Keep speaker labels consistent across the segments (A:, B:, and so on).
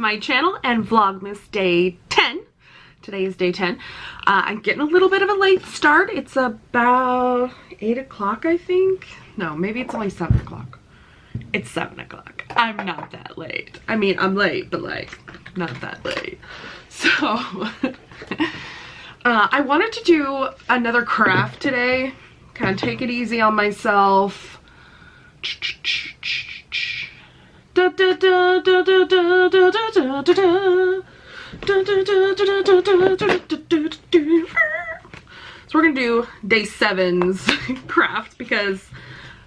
A: my channel and Vlogmas day 10. Today is day 10. I'm getting a little bit of a late start. It's about 8 o'clock, I think. No, maybe it's only 7 o'clock. It's 7 o'clock. I'm not that late. I mean, I'm late, but like, not that late. So, I wanted to do another craft today. Kind of take it easy on myself. So we're gonna do day 7's craft because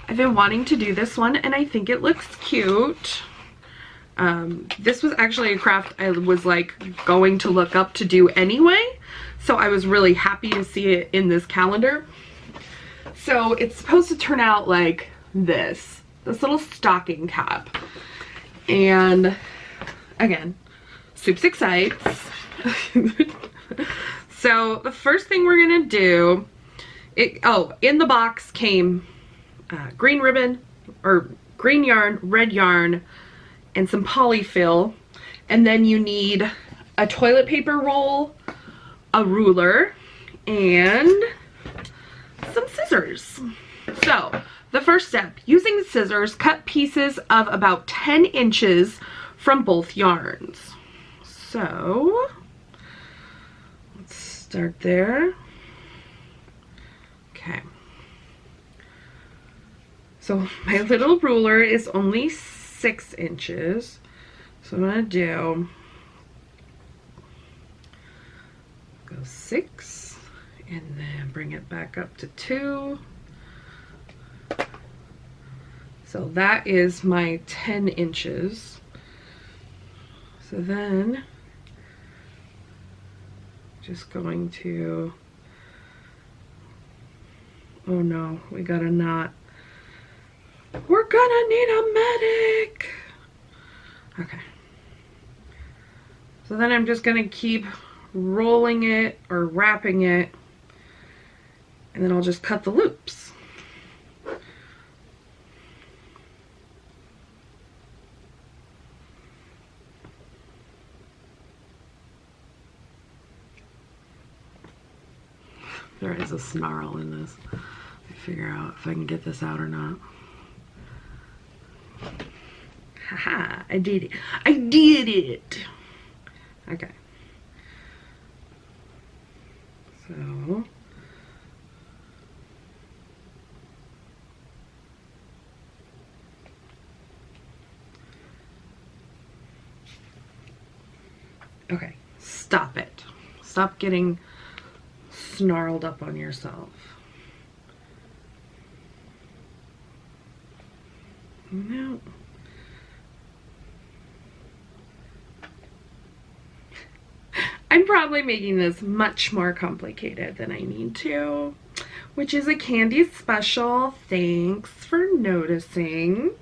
A: I've been wanting to do this one and I think it looks cute. This was actually a craft I was like going to look up to do anyway, so I was really happy to see it in this calendar. So it's supposed to turn out like this little stocking cap. And again, Soups Excites. So the first thing we're gonna do, in the box came green ribbon, or green yarn, red yarn, and some polyfill. And then you need a toilet paper roll, a ruler, and some scissors. So the first step, using the scissors, cut pieces of about 10 inches from both yarns. So let's start there. Okay. So my little ruler is only 6 inches. So I'm gonna go 6 and then bring it back up to 2. So that is my 10 inches. So then, just going to, oh no, we got a knot. We're gonna need a medic. Okay. So then I'm just gonna keep rolling it or wrapping it, and then I'll just cut the loops. There is a snarl in this. I figure out if I can get this out or not. Haha, I did it. I did it. Okay. So okay, stop it. Stop getting snarled up on yourself. No. I'm probably making this much more complicated than I need to, which is a Kandy special. Thanks for noticing.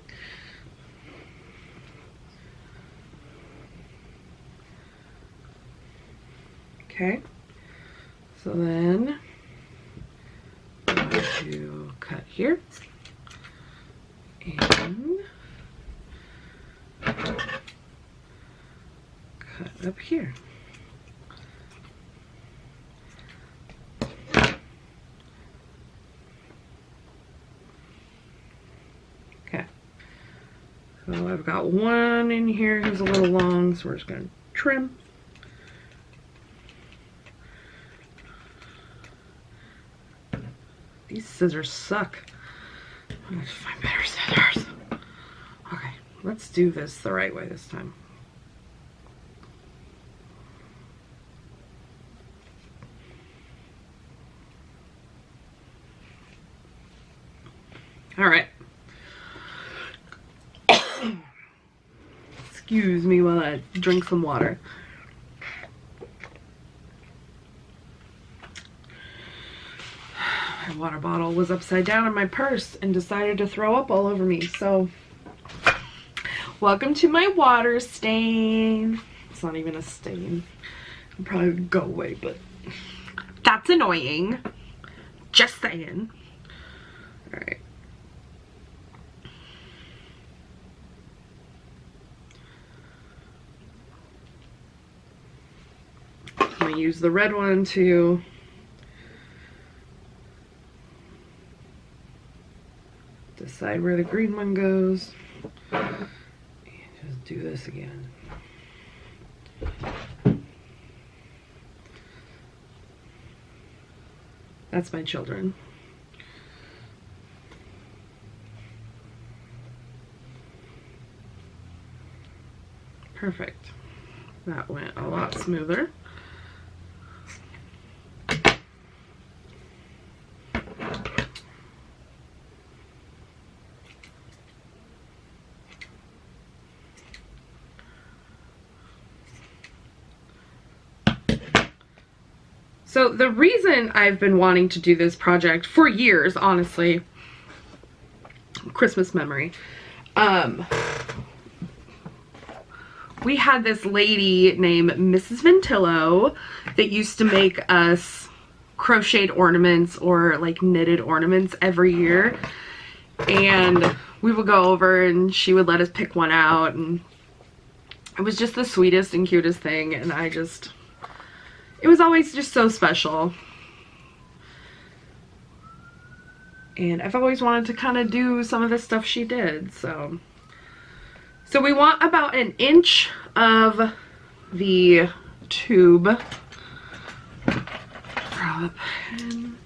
A: Okay. So then I'm going to cut here and cut up here. Okay. So I've got one in here who's a little long, so we're just going to trim. These scissors suck. I'm gonna find better scissors. Okay, let's do this the right way this time. All right. Excuse me while I drink some water. My water bottle was upside down in my purse and decided to throw up all over me. So, welcome to my water stain. It's not even a stain. It'll probably go away, but that's annoying. Just saying. All right. gonna use the red one to decide where the green one goes. And just do this again. That's my children. Perfect. That went a lot smoother. So the reason I've been wanting to do this project for years, honestly, Christmas memory, we had this lady named Mrs. Ventillo that used to make us crocheted ornaments or like knitted ornaments every year, and we would go over and she would let us pick one out, and it was just the sweetest and cutest thing, and it was always just so special. And I've always wanted to kind of do some of the stuff she did, so we want about 1 inch of the tube. Draw the pen.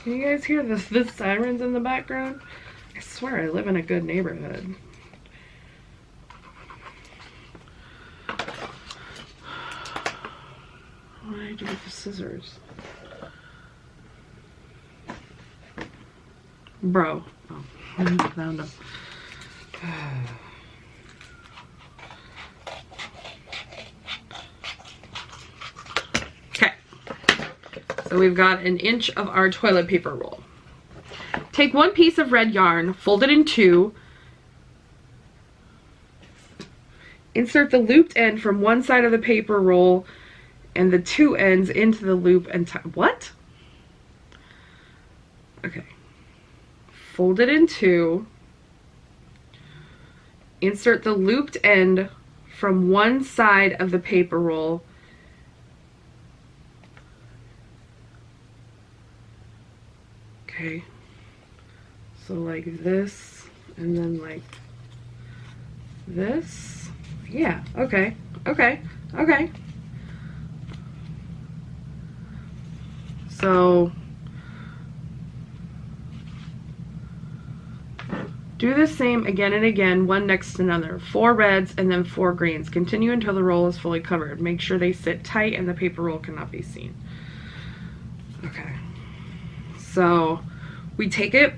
A: Can you guys hear the sirens in the background? I swear I live in a good neighborhood. What do I do with the scissors? Bro. Oh, I found them. Okay. So we've got 1 inch of our toilet paper roll. Take one piece of red yarn, fold it in two, insert the looped end from one side of the paper roll and the two ends into the loop and tie. What? Okay. Fold it in two, insert the looped end from one side of the paper roll okay. So like this, and then like this. Yeah, okay, okay, okay. So do the same again and again, one next to another. 4 reds and then 4 greens. Continue until the roll is fully covered. Make sure they sit tight and the paper roll cannot be seen. Okay. So we take it,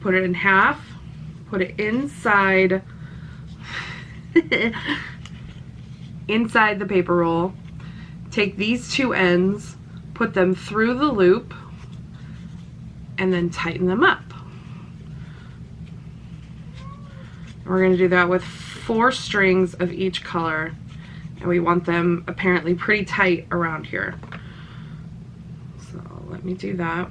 A: put it in half, put it inside inside the paper roll, take these two ends, put them through the loop, and then tighten them up. We're going to do that with 4 strings of each color, and we want them apparently pretty tight around here. So let me do that.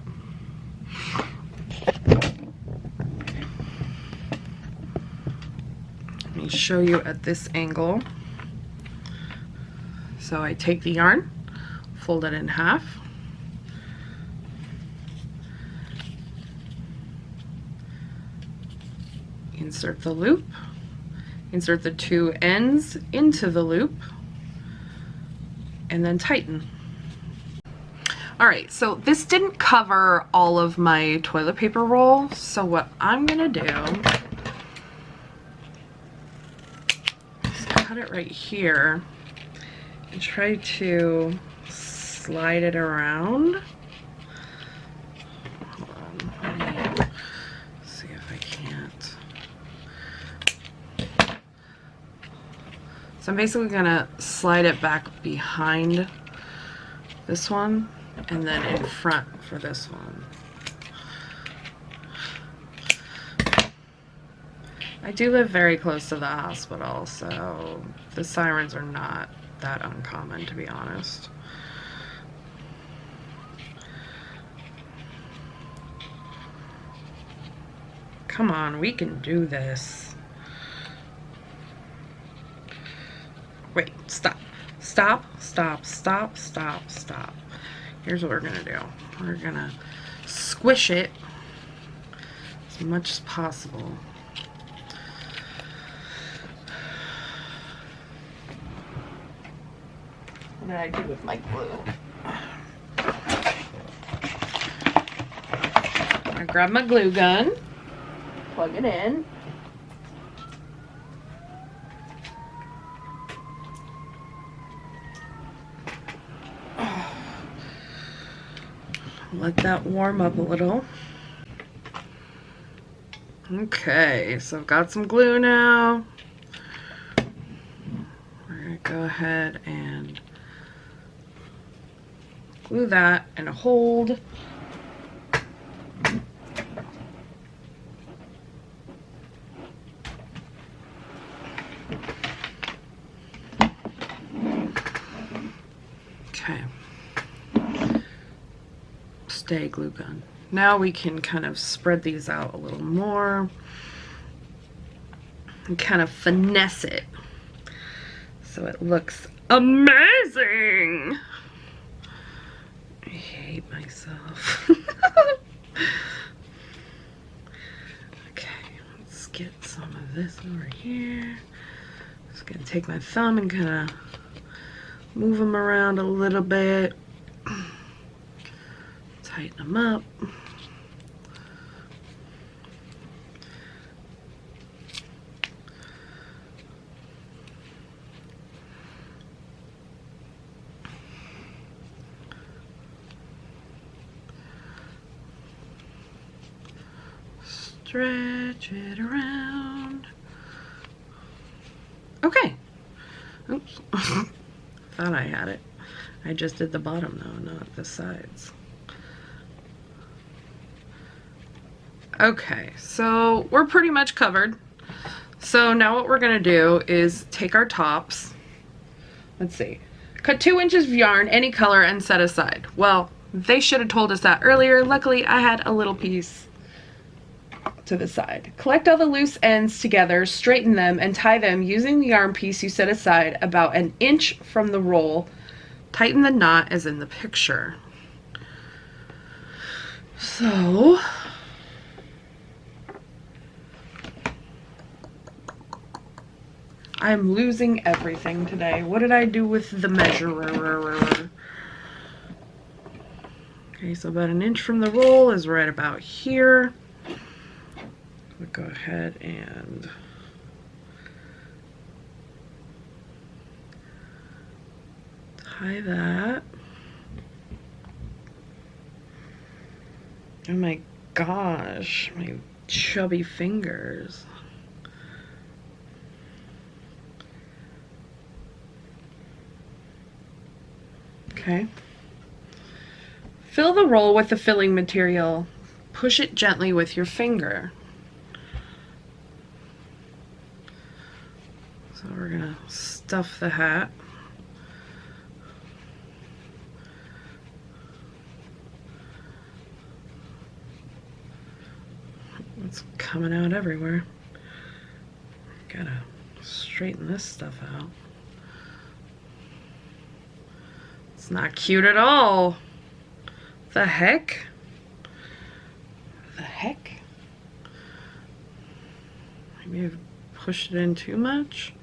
A: Let me show you at this angle. So I take the yarn, fold it in half, insert the loop, insert the 2 ends into the loop, and then tighten. Alright, so this didn't cover all of my toilet paper roll, so what I'm gonna do is cut it right here and try to slide it around. Hold on, let me see if I can't. So I'm basically gonna slide it back behind this one and then in front for this one. I do live very close to the hospital, so the sirens are not that uncommon, to be honest. Come on, we can do this. Wait, stop. Stop, stop, stop, stop, stop. Here's what we're gonna do. We're gonna squish it as much as possible. What did I do with my glue? I grab my glue gun, plug it in. Let that warm up a little. Okay, so I've got some glue now. We're gonna go ahead and glue that and hold. Okay. Stay glue gun. Now we can kind of spread these out a little more and kind of finesse it so it looks amazing. I hate myself. Okay, let's get some of this over here. Just gonna take my thumb and kind of move them around a little bit. Tighten them up. Stretch it around. Okay. Oops. Thought I had it. I just did the bottom though, not the sides. Okay, so we're pretty much covered. So now what we're gonna do is take our tops. Let's see. Cut 2 inches of yarn, any color, and set aside. Well, they should have told us that earlier. Luckily, I had a little piece to the side. Collect all the loose ends together, straighten them, and tie them using the yarn piece you set aside about an inch from the roll. Tighten the knot as in the picture. So I'm losing everything today. What did I do with the measurer? Okay, so about an inch from the roll is right about here. We'll go ahead and tie that. Oh my gosh, my chubby fingers. Okay. Fill the roll with the filling material. Push it gently with your finger. So we're gonna stuff the hat. It's coming out everywhere. Gotta straighten this stuff out. It's not cute at all. The heck? The heck? Maybe I've pushed it in too much.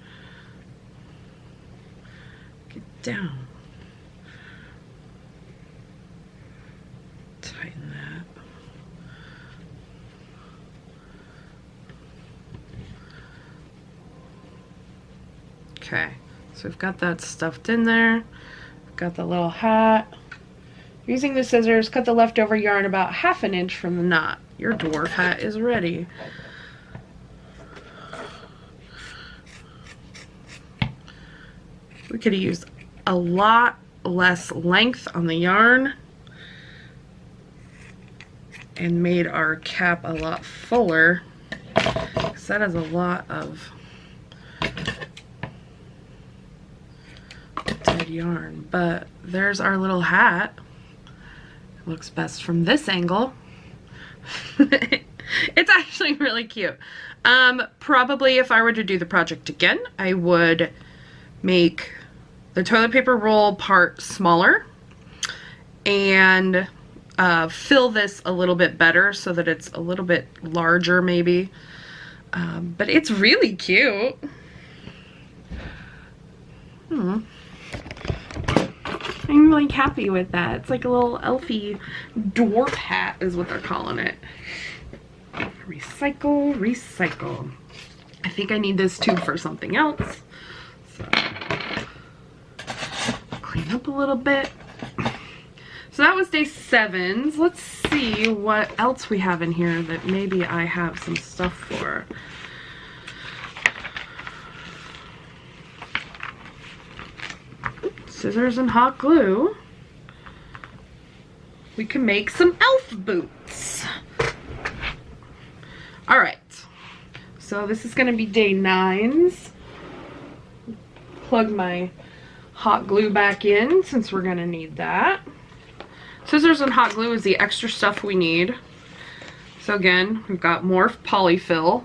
A: Get down. Tighten that. Okay, so we've got that stuffed in there. Got the little hat. Using the scissors, cut the leftover yarn about 1/2 inch from the knot. Your dwarf hat is ready. We could have used a lot less length on the yarn and made our cap a lot fuller, because that is a lot of dead yarn. But there's our little hat. It looks best from this angle. It's actually really cute. Probably if I were to do the project again, I would make the toilet paper roll part smaller and fill this a little bit better so that it's a little bit larger maybe. But it's really cute. I'm really happy with that. It's like a little elfy dwarf hat is what they're calling it. Recycle, recycle. I think I need this too for something else. So clean up a little bit. So that was day 7. Let's see what else we have in here that maybe I have some stuff for. Scissors and hot glue. We can make some elf boots. All right, so this is gonna be day 9's. Plug my hot glue back in since we're gonna need that. Scissors and hot glue is the extra stuff we need. So again, we've got more polyfill.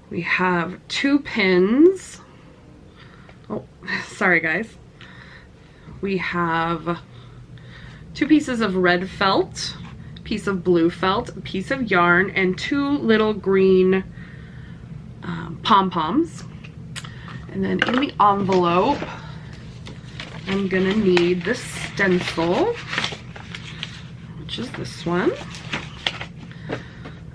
A: We have 2 pins. Oh, sorry guys. We have 2 pieces of red felt, a piece of blue felt, a piece of yarn, and 2 little green pom-poms. And then in the envelope, I'm gonna need the stencil, which is this one.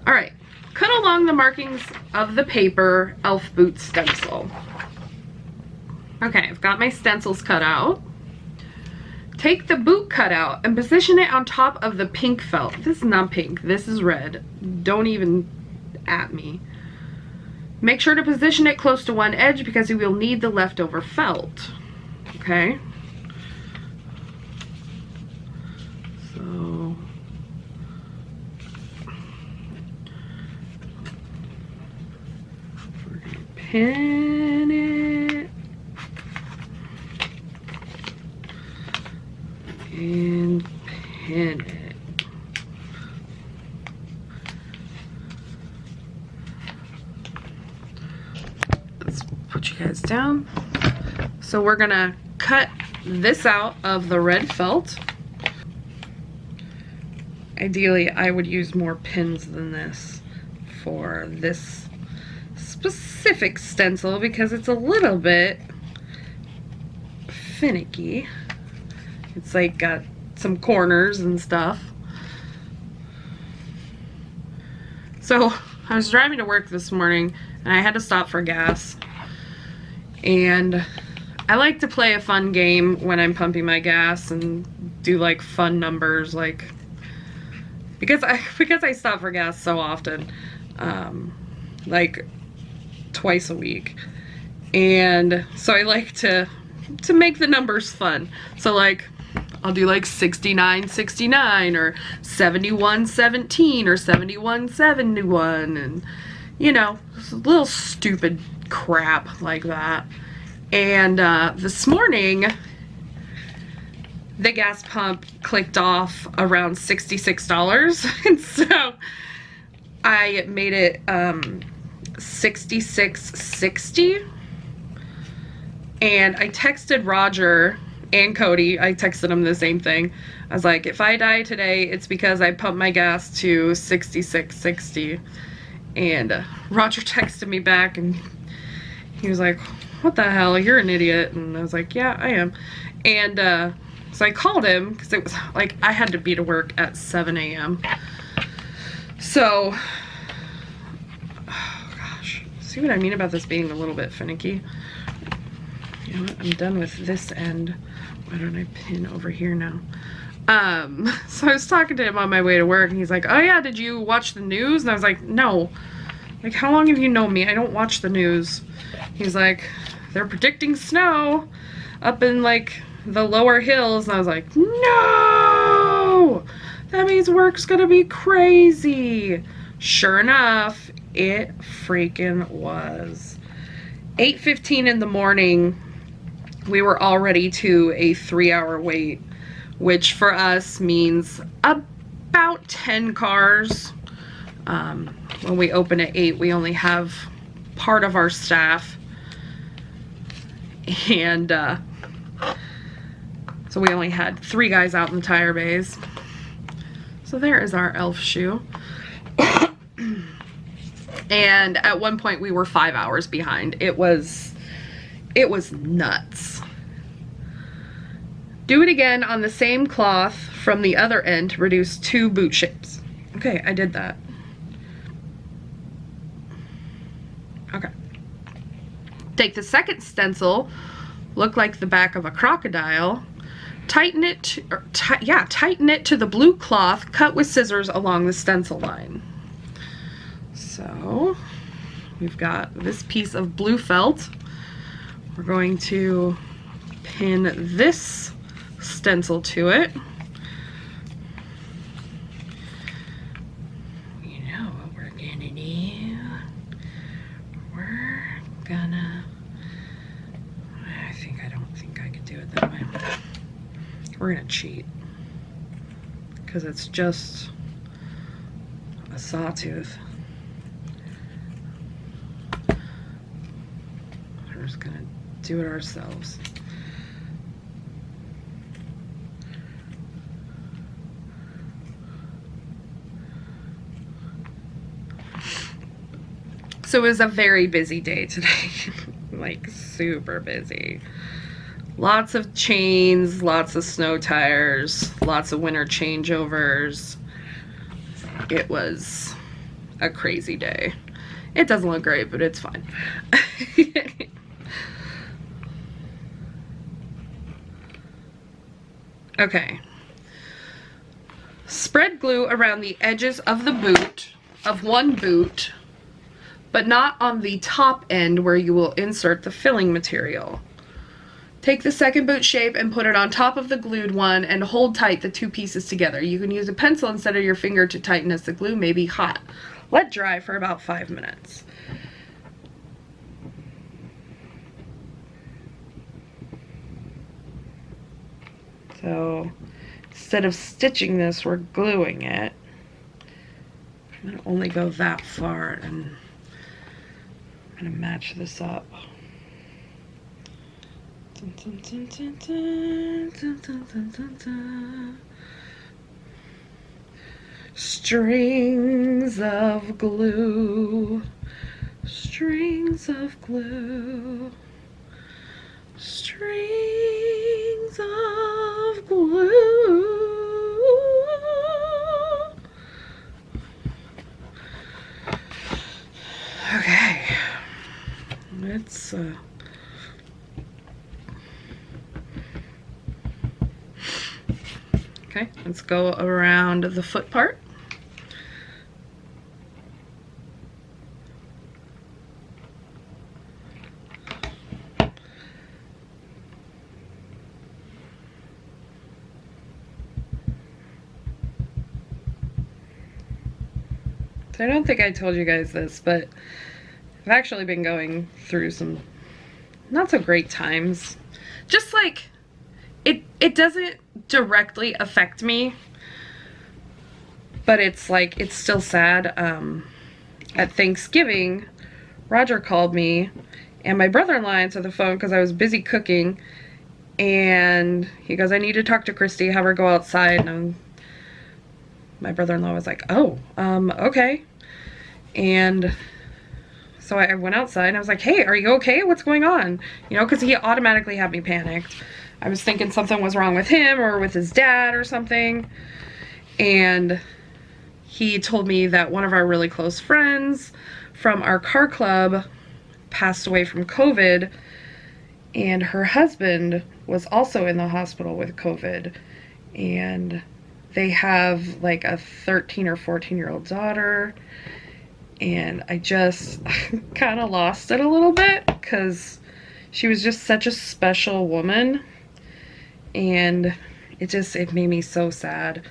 A: All right, cut along the markings of the paper elf boot stencil. Okay, I've got my stencils cut out. Take the boot cutout and position it on top of the pink felt. This is not pink, this is red. Don't even at me. Make sure to position it close to one edge because you will need the leftover felt. Okay? So we're gonna pin it. And pin it. Let's put you guys down. So we're gonna cut this out of the red felt. Ideally, I would use more pins than this for this specific stencil because it's a little bit finicky. It's like got some corners and stuff. So I was driving to work this morning and I had to stop for gas. And I like to play a fun game when I'm pumping my gas and do like fun numbers, like because I stop for gas so often, like twice a week. And so I like to make the numbers fun. So like I'll do like 69.69 or 71.17 or 71.71 and you know, little stupid crap like that. And this morning the gas pump clicked off around $66 and so I made it $66.60 and I texted Roger and Cody. I texted them the same thing. I was like, if I die today, it's because I pumped my gas to $66.60. And Roger texted me back and he was like, what the hell, you're an idiot. And I was like, yeah, I am. And so I called him because it was like I had to be to work at 7 a.m. So, oh gosh, see what I mean about this being a little bit finicky? You know what, I'm done with this end. Why don't I pin over here now? So I was talking to him on my way to work and he's like, oh yeah, did you watch the news? And I was like, no. Like, how long have you known me? I don't watch the news. He's like, they're predicting snow up in like the lower hills. And I was like, no! That means work's gonna be crazy. Sure enough, it freaking was. 8:15 in the morning, we were already to a 3-hour wait which for us means about 10 cars. When we open at 8, we only have part of our staff, and so we only had 3 guys out in the tire bays. So there is our elf shoe. And at one point we were 5 hours behind. It was nuts. Do it again on the same cloth from the other end to reduce 2 boot shapes. Okay, I did that. Okay. Take the second stencil, look like the back of a crocodile, tighten it to the blue cloth, cut with scissors along the stencil line. So we've got this piece of blue felt. We're going to pin this stencil to it. You know what we're gonna do? We're gonna, I don't think I could do it that way. We're gonna cheat, because it's just a sawtooth. We're just gonna do it ourselves. So it was a very busy day today. Like super busy. Lots of chains, lots of snow tires, lots of winter changeovers. It was a crazy day. It doesn't look great, but it's fine. Okay. Spread glue around the edges of the boot, of one boot, but not on the top end where you will insert the filling material. Take the second boot shape and put it on top of the glued one and hold tight the 2 pieces together. You can use a pencil instead of your finger to tighten as the glue may be hot. Let dry for about 5 minutes. So instead of stitching this, we're gluing it. I'm gonna only go that far, and I'm gonna match this up. Dun, dun, dun, dun, dun, dun, dun, dun, dun. Strings of glue, strings of glue, strings of glue. Okay, let's okay, let's go around the foot part. So I don't think I told you guys this, but I've actually been going through some not so great times. Just like it doesn't directly affect me, but it's like, it's still sad. At Thanksgiving, Roger called me and my brother-in-law answered the phone because I was busy cooking, and he goes, I need to talk to Christy, have her go outside. And my brother-in-law was like, oh, okay. And so I went outside and I was like, hey, are you okay? What's going on? You know, because he automatically had me panicked. I was thinking something was wrong with him or with his dad or something. And he told me that one of our really close friends from our car club passed away from COVID, and her husband was also in the hospital with COVID, and they have like a 13 or 14-year-old daughter. And I just kind of lost it a little bit because she was just such a special woman, and it made me so sad.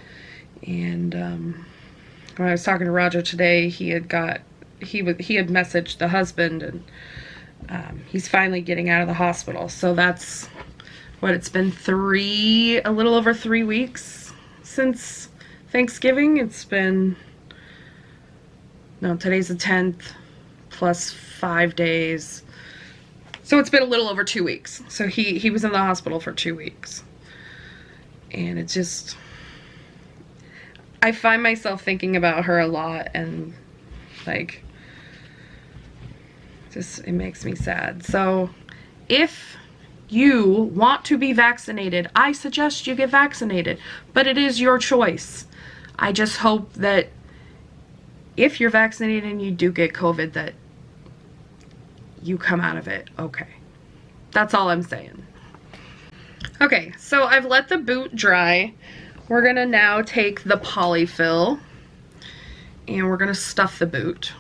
A: And when I was talking to Roger today, he had messaged the husband, and he's finally getting out of the hospital. So that's what, it's been a little over 3 weeks since Thanksgiving. It's been, no, today's the 10th plus 5 days. So it's been a little over 2 weeks. So he was in the hospital for 2 weeks. And it just, I find myself thinking about her a lot, and like, just, it makes me sad. So if you want to be vaccinated, I suggest you get vaccinated, but it is your choice. I just hope that if you're vaccinated and you do get COVID, that you come out of it okay. That's all I'm saying. Okay, so I've let the boot dry. We're gonna now take the polyfill and we're gonna stuff the boot.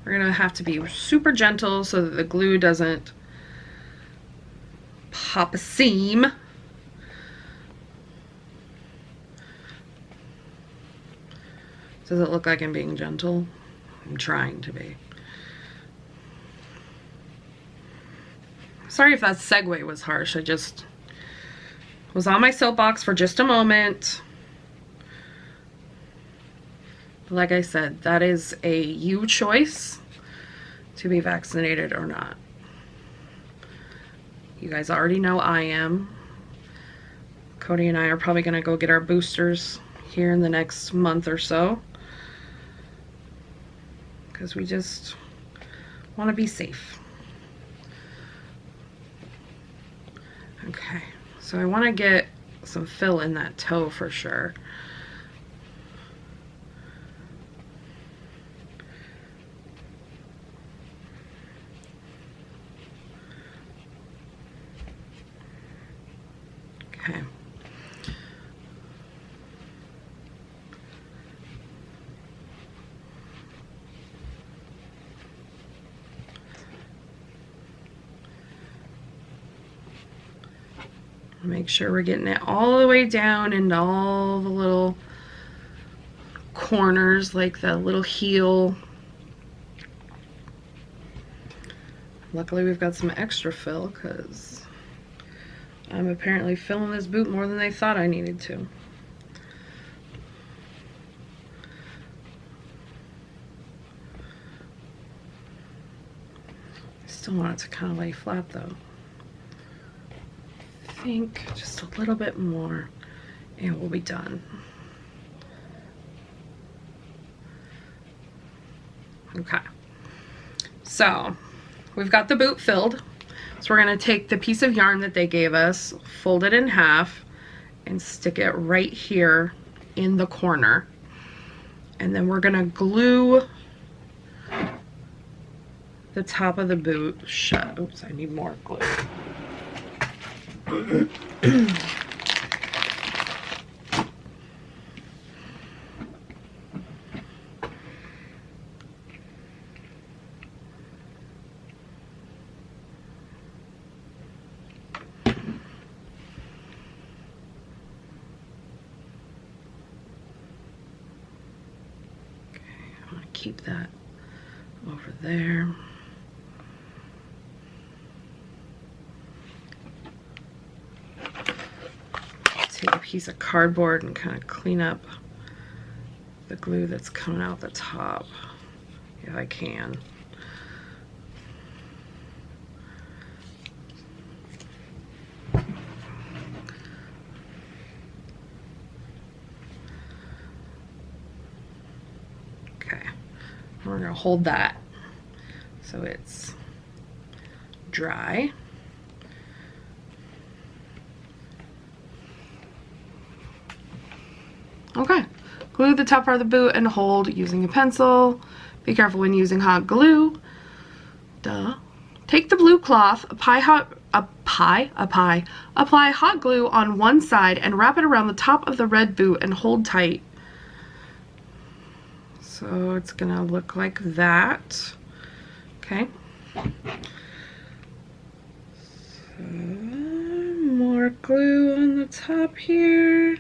A: We're gonna have to be super gentle so that the glue doesn't pop a seam. Does it look like I'm being gentle? I'm trying to be. Sorry if that segue was harsh. I just was on my soapbox for just a moment. But like I said, that is a you choice to be vaccinated or not. You guys already know I am. Cody and I are probably gonna go get our boosters here in the next month or so, because we just want to be safe. Okay, so I want to get some fill in that toe for sure. Okay. Make sure we're getting it all the way down into all the little corners, like the little heel. Luckily we've got some extra fill because I'm apparently filling this boot more than they thought I needed to. I still want it to kind of lay flat though. I think just a little bit more and we'll be done. Okay, so we've got the boot filled. So we're going to take the piece of yarn that they gave us, fold it in half, and stick it right here in the corner. And then we're going to glue the top of the boot shut. Oops, I need more glue. Keep that over there. Take a piece of cardboard and kind of clean up the glue that's coming out the top, if I can. We're going to hold that so it's dry. Okay, glue the top part of the boot and hold using a pencil. Be careful when using hot glue. Duh. Take the blue cloth, apply hot glue on one side and wrap it around the top of the red boot and hold tight. So it's gonna look like that. Okay. So more glue on the top here.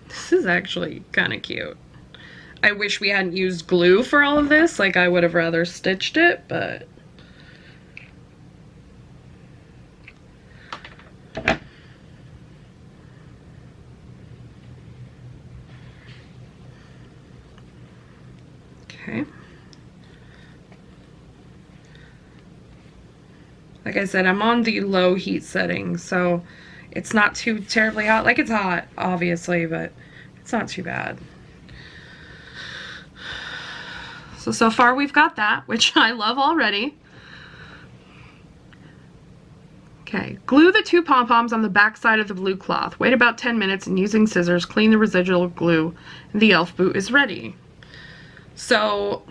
A: This is actually kind of cute. I wish we hadn't used glue for all of this. Like, I would have rather stitched it, but... Okay. Like I said, I'm on the low heat setting, so it's not too terribly hot. Like, it's hot, obviously, but it's not too bad. So far we've got that, which I love already. Okay, glue the 2 pom-poms on the back side of the blue cloth. Wait about 10 minutes and using scissors, clean the residual glue. The elf boot is ready. So,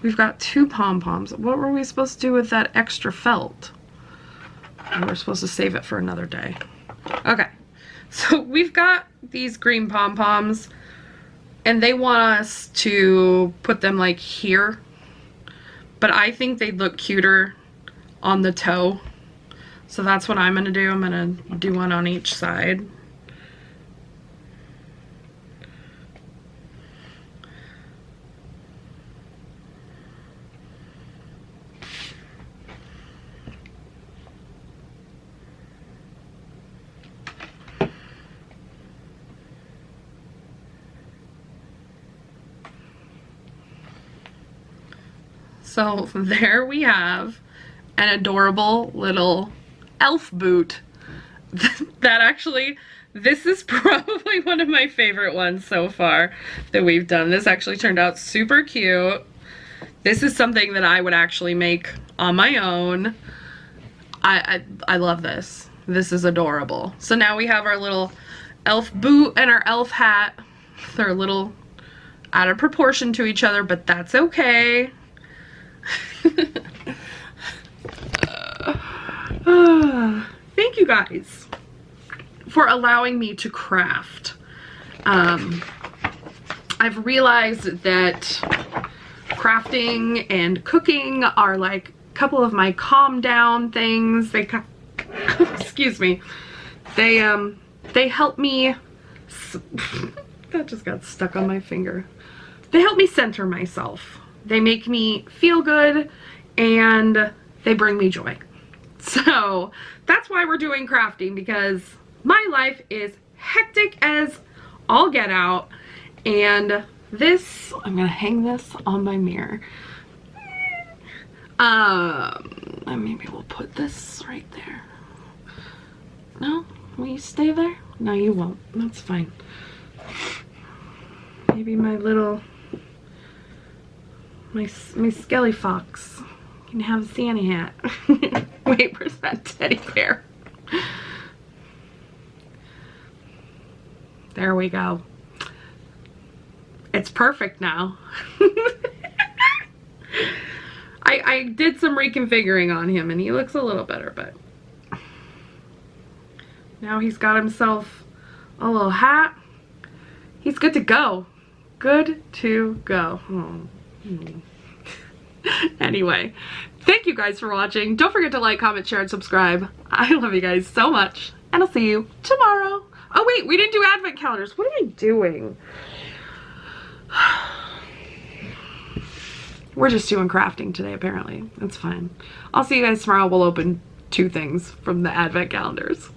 A: we've got 2 pom-poms. What were we supposed to do with that extra felt? We're supposed to save it for another day. Okay, so we've got these green pom-poms, and they want us to put them like here, but I think they'd look cuter on the toe. So that's what I'm gonna do. I'm gonna do one on each side. So there we have an adorable little elf boot. That actually, this is probably one of my favorite ones so far that we've done. This actually turned out super cute. This is something that I would actually make on my own. I love this. This is adorable. So now we have our little elf boot and our elf hat. They're a little out of proportion to each other, but that's okay. Thank you guys for allowing me to craft. I've realized that crafting and cooking are like a couple of my calm down things. They excuse me. They help me that just got stuck on my finger. They help me center myself. They make me feel good, and they bring me joy. So that's why we're doing crafting, because my life is hectic as all get out, and this, I'm gonna hang this on my mirror. And maybe we'll put this right there. No? Will you stay there? No, you won't. That's fine. Maybe my little... My Skelly Fox can have a Santa hat. Wait, where's that teddy bear? There we go. It's perfect now. I did some reconfiguring on him and he looks a little better, but now he's got himself a little hat. He's good to go. Good to go. Oh. Anyway, thank you guys for watching. Don't forget to like, comment, share, and subscribe. I love you guys so much, and I'll see you tomorrow. Oh wait, we didn't do advent calendars. What am I doing? We're just doing crafting today, apparently. That's fine. I'll see you guys tomorrow. We'll open 2 things from the advent calendars.